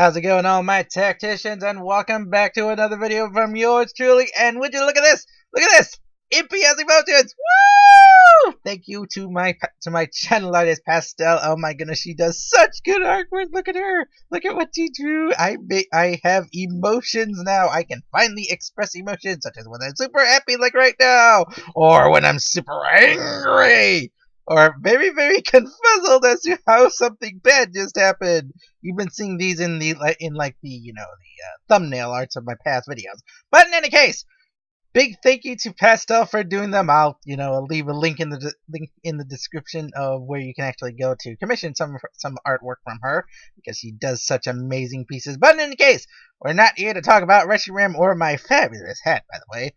How's it going, all my tacticians, and welcome back to another video from yours truly. And would you look at this? Look at this! Impy has emotions! Woo! Thank you to my channel artist Pastel. Oh my goodness, she does such good artwork. Look at her. Look at what she drew. I have emotions now. I can finally express emotions, such as when I'm super happy, like right now, or when I'm super angry, or very, very confuzzled as to how something bad just happened. You've been seeing these in the thumbnail arts of my past videos. But in any case, big thank you to Pastel for doing them. I'll leave a link in the description of where you can actually go to commission some artwork from her, because she does such amazing pieces. But in any case, we're not here to talk about Reshiram or my fabulous hat, by the way.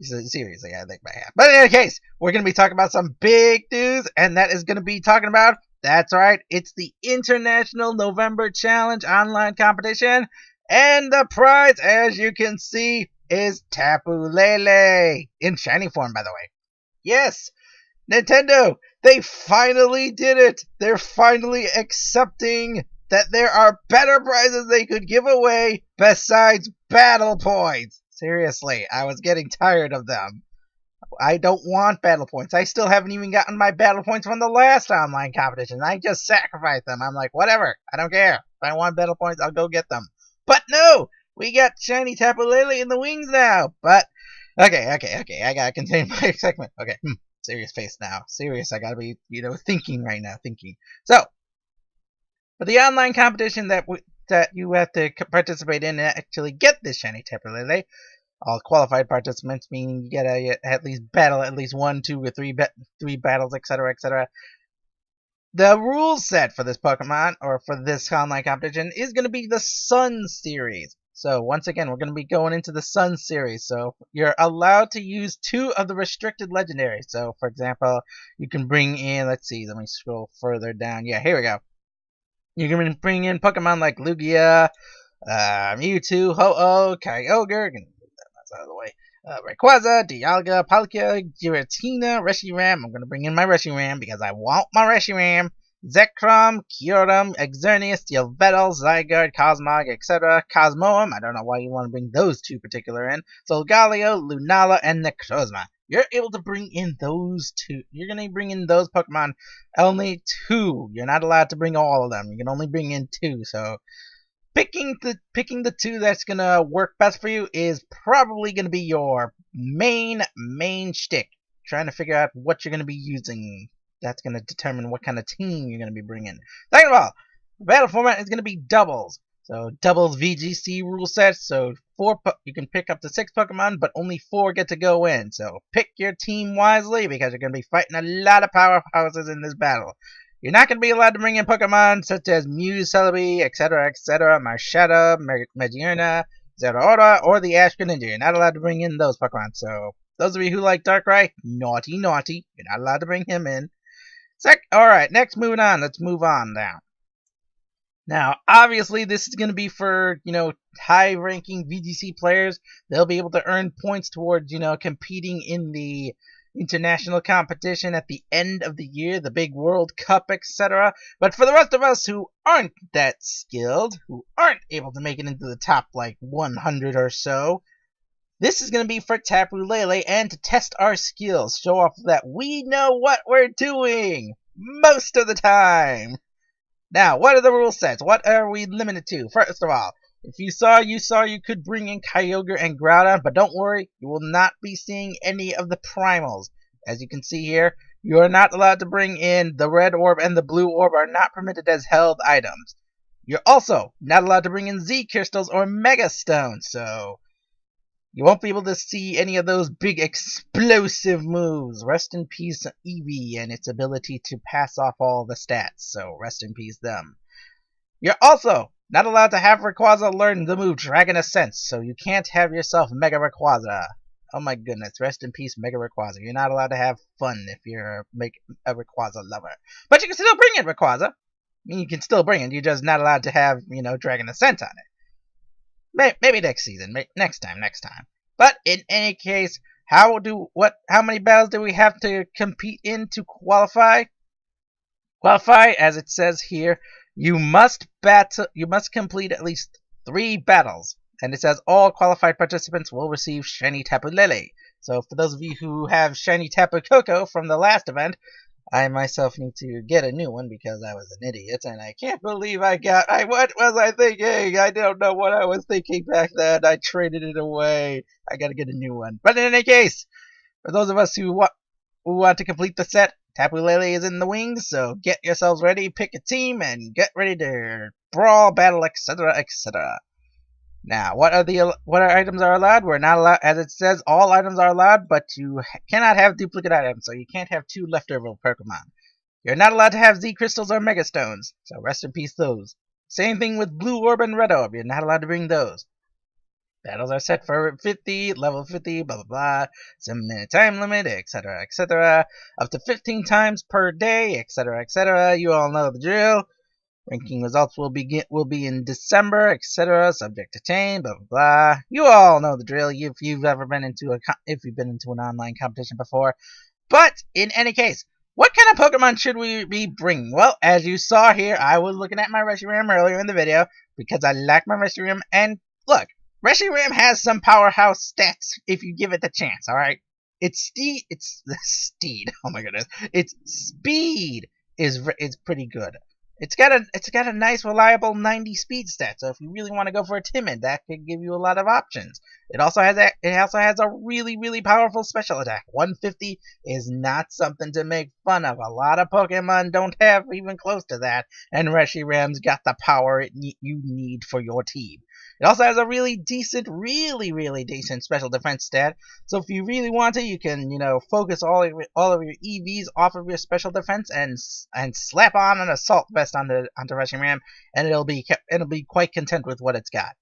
Seriously, I like my hat. But in any case, we're going to be talking about some big news, and that is going to be talking about, that's right, it's the International November Challenge online competition, and the prize, as you can see, is Tapu Lele, in shiny form, by the way. Yes, Nintendo, they finally did it. They're finally accepting that there are better prizes they could give away besides battle points. Seriously, I was getting tired of them. I don't want battle points. I still haven't even gotten my battle points from the last online competition. I just sacrificed them. I'm like, whatever. I don't care. If I want battle points, I'll go get them. But no! We got Shiny Tapu Lele in the wings now. But, okay. I gotta contain my excitement. Okay, serious face now. Serious. I gotta be, thinking right now. So, for the online competition that you have to participate in and actually get this Shiny Tapu Lele, all qualified participants, meaning you gotta at least battle at least 1, 2, or 3 battles, etc., etc. The rule set for this Pokemon, or for this online competition, is going to be the Sun series. So once again, we're going to be going into the Sun series. So you're allowed to use 2 of the restricted legendaries. So for example, you can bring in, let's see, let me scroll further down. Yeah, here we go. You can bring in Pokemon like Lugia, Mewtwo, Ho-Oh, Kyogre, that's out of the way, Rayquaza, Dialga, Palkia, Giratina, Reshiram. I'm going to bring in my Reshiram because I want my Reshiram. Zekrom, Kyurem, Xerneas, Yveltal, Zygarde, Cosmog, etc. Cosmoem, I don't know why you want to bring those 2 particular in. Solgaleo, Lunala, and Necrozma. You're able to bring in those 2. You're going to bring in those Pokemon, only 2. You're not allowed to bring all of them. You can only bring in 2, so picking the 2 that's going to work best for you is probably going to be your main shtick. Trying to figure out what you're going to be using. That's going to determine what kind of team you're going to be bringing. Second of all, the battle format is going to be doubles. So doubles VGC rule set. So you can pick up to 6 Pokemon, but only 4 get to go in. So pick your team wisely, because you're going to be fighting a lot of powerhouses in this battle. You're not going to be allowed to bring in Pokemon such as Mew, Celebi, etc., Marshetta, Magearna, Zeraora, or the Ash Greninja. You're not allowed to bring in those Pokemon. So those of you who like Darkrai, naughty. You're not allowed to bring him in. Alright, next, moving on. Let's move on now. Now, obviously, this is going to be for, high-ranking VGC players. They'll be able to earn points towards, competing in the international competition at the end of the year, the big World Cup, etc. But for the rest of us who aren't that skilled, who aren't able to make it into the top, 100 or so, this is going to be for Tapu Lele, and to test our skills, show off that we know what we're doing most of the time. Now, what are the rule sets? What are we limited to? First of all, if you saw you could bring in Kyogre and Groudon, but don't worry, you will not be seeing any of the primals. As you can see here, you are not allowed to bring in the red orb, and the blue orb are not permitted as held items. You're also not allowed to bring in Z crystals or Mega Stones, so you won't be able to see any of those big explosive moves. Rest in peace Eevee and its ability to pass off all the stats, so rest in peace them. You're also not allowed to have Rayquaza learn the move Dragon Ascent, so you can't have yourself Mega Rayquaza. Oh my goodness, rest in peace Mega Rayquaza. You're not allowed to have fun if you're a Rayquaza lover. But you can still bring in Rayquaza. I mean, you can still bring it, you're just not allowed to have, Dragon Ascent on it. Maybe next season, next time. But in any case, how many battles do we have to compete in to qualify? Qualify, as it says here, You must battle. You must complete at least 3 battles, and it says all qualified participants will receive Shiny Tapu Lele. So for those of you who have Shiny Tapu Koko from the last event, I myself need to get a new one because I was an idiot, and I can't believe what was I thinking? I don't know what I was thinking back then. I traded it away. I gotta get a new one. But in any case, for those of us who want to complete the set, Tapu Lele is in the wings, so get yourselves ready, pick a team, and get ready to brawl, battle, etc., etc. Now, what items are allowed? We're not allowed, as it says, all items are allowed, but you cannot have duplicate items, so you can't have 2 leftover Pokemon. You're not allowed to have Z crystals or Mega Stones, so rest in peace those. Same thing with Blue Orb and Red Orb. You're not allowed to bring those. Battles are set for 50, level 50, blah blah blah, 7-minute time limit, etc., etc. Up to 15 times per day, etc., etc. You all know the drill. Ranking results will be in December, etc. Subject to change, blah blah blah. You all know the drill if you've been into an online competition before. But in any case, what kind of Pokemon should we be bringing? Well, as you saw here, I was looking at my Reshiram earlier in the video because I like my Reshiram, and look, Reshiram has some powerhouse stats if you give it the chance. All right, its speed. Oh my goodness, its speed is pretty good. It's got a nice reliable 90 speed stat, so if you really want to go for a timid, that could give you a lot of options. It also has a really powerful special attack. 150 is not something to make fun of. A lot of Pokemon don't have even close to that, and Reshiram's got the power you need for your team. It also has a really decent special defense stat. So if you really want to, you can, focus all of your EVs off of your special defense and slap on an assault vest onto Reshiram, and it'll be quite content with what it's got.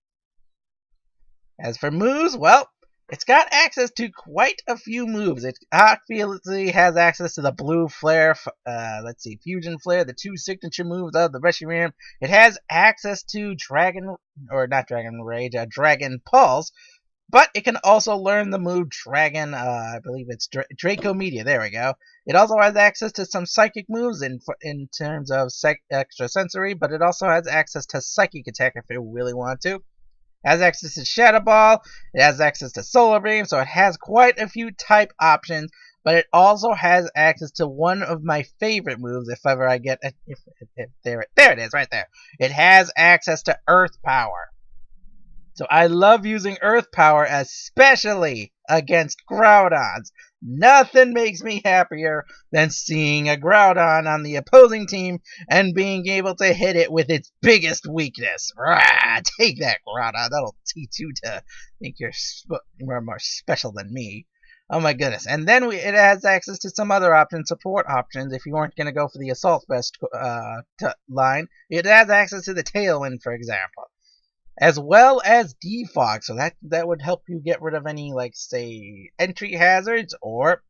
As for moves, well, it's got access to quite a few moves. It obviously has access to the Blue Flare, Fusion Flare, the 2 signature moves of the Reshiram. It has access to Dragon Pulse, but it can also learn the move Dragon, I believe it's Draco Media, there we go. It also has access to some Psychic moves in terms of extra sensory, but it also has access to Psychic Attack if it really want to. It has access to Shadow Ball, it has access to Solar Beam, so it has quite a few type options, but it also has access to one of my favorite moves if ever I get it. There it is, right there. It has access to Earth Power. So I love using Earth Power, especially against Groudons. Nothing makes me happier than seeing a Groudon on the opposing team and being able to hit it with its biggest weakness. Rah, take that, Groudon. That'll teach you to think you're more special than me. Oh my goodness. And then it has access to some other options, support options, if you weren't going to go for the Assault Vest line. It has access to the Tailwind, for example, as well as defog, so that would help you get rid of any, say, entry hazards, or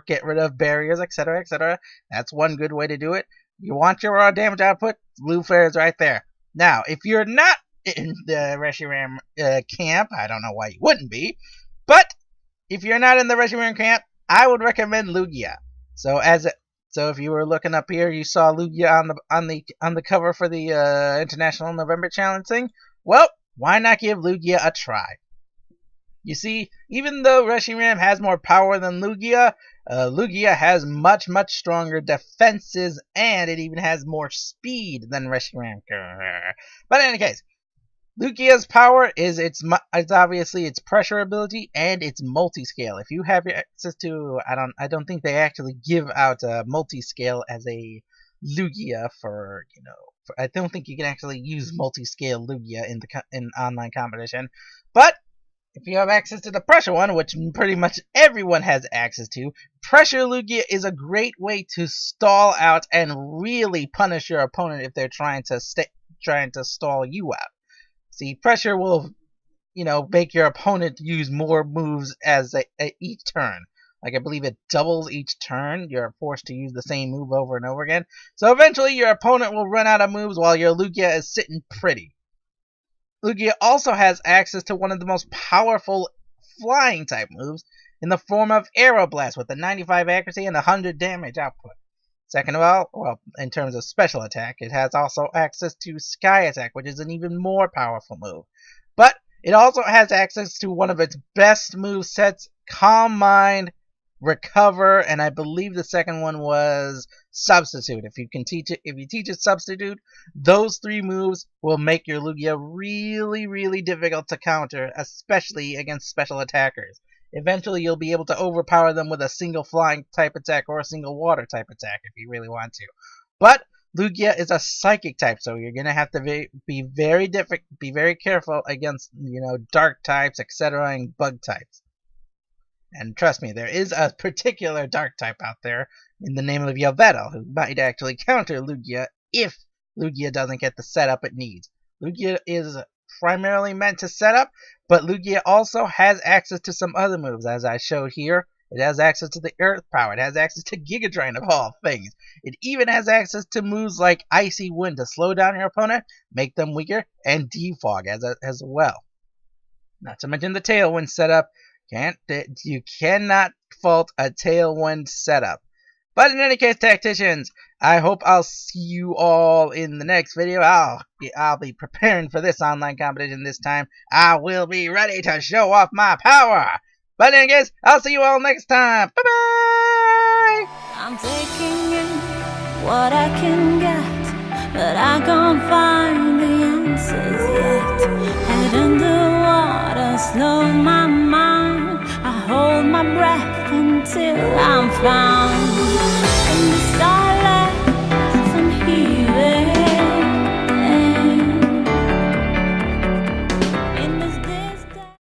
get rid of barriers, etc., etc. That's one good way to do it. You want your raw damage output? Blue Flare is right there. Now, if you're not in the Reshiram camp, I don't know why you wouldn't be, but if you're not in the Reshiram camp, I would recommend Lugia. So if you were looking up here, you saw Lugia on the cover for the International November Challenge thing. Well, why not give Lugia a try? You see, even though Reshiram has more power than Lugia, Lugia has much stronger defenses, and it even has more speed than Reshiram. But in any case, Lugia's power is it's obviously its pressure ability and its multi-scale. If you have access to, I don't think they actually give out a multi-scale as a Lugia for, I don't think you can actually use multi-scale Lugia in online competition. But if you have access to the pressure one, which pretty much everyone has access to, pressure Lugia is a great way to stall out and really punish your opponent if they're trying to stall you out. See, pressure will, make your opponent use more moves as each turn. I believe it doubles each turn. You're forced to use the same move over and over again. So eventually your opponent will run out of moves while your Lugia is sitting pretty. Lugia also has access to one of the most powerful flying type moves in the form of Aeroblast with a 95 accuracy and 100 damage output. Second of all, well, in terms of special attack, it has also access to Sky Attack, which is an even more powerful move. But it also has access to one of its best move sets, Calm Mind, Recover, and I believe the second one was Substitute. If you teach it Substitute, those three moves will make your Lugia really, really difficult to counter, especially against special attackers. Eventually, you'll be able to overpower them with a single flying type attack or a single water type attack if you really want to. But Lugia is a psychic type, so you're gonna have to be very careful against dark types, etc., and bug types. And trust me, there is a particular dark type out there in the name of Yveltal who might actually counter Lugia if Lugia doesn't get the setup it needs. Lugia is primarily meant to set up, but Lugia also has access to some other moves, as I showed here. It has access to the Earth Power. It has access to Giga Drain of all things. It even has access to moves like Icy Wind to slow down your opponent, make them weaker, and Defog as well. Not to mention the Tailwind setup. You cannot fault a Tailwind setup. But in any case, tacticians, I hope I'll see you all in the next video. I'll be preparing for this online competition this time. I will be ready to show off my power. But in any case, I'll see you all next time. Bye-bye! I'm taking in what I can get, but I can't find the answers yet. Head underwater, slow my mind. I hold my breath until I'm found.